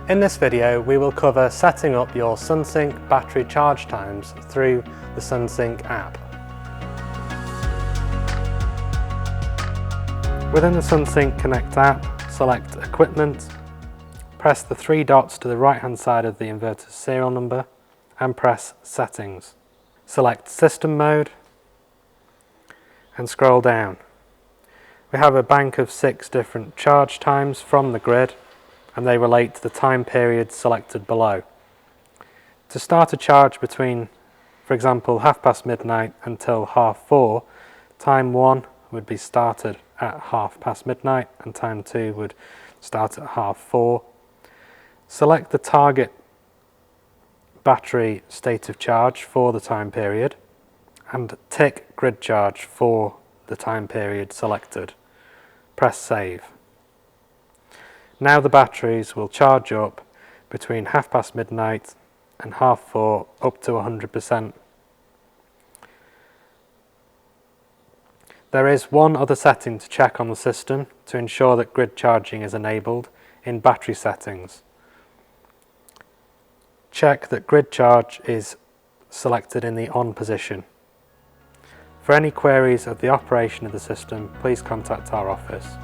In this video we will cover setting up your Sunsynk battery charge times through the Sunsynk app. Within the Sunsynk Connect app, select Equipment, press the three dots to the right hand side of the inverter's serial number and press Settings. Select System Mode and scroll down. We have a bank of 6 different charge times from the grid, and they relate to the time period selected below. To start a charge between, for example, midnight until 4:30, time 1 would be started at midnight and time 2 would start at 4:30. Select the target battery state of charge for the time period and tick grid charge for the time period selected. Press Save. Now the batteries will charge up between midnight and 4:30 up to 100%. There is one other setting to check on the system to ensure that grid charging is enabled in battery settings. Check that grid charge is selected in the on position. For any queries of the operation of the system, please contact our office.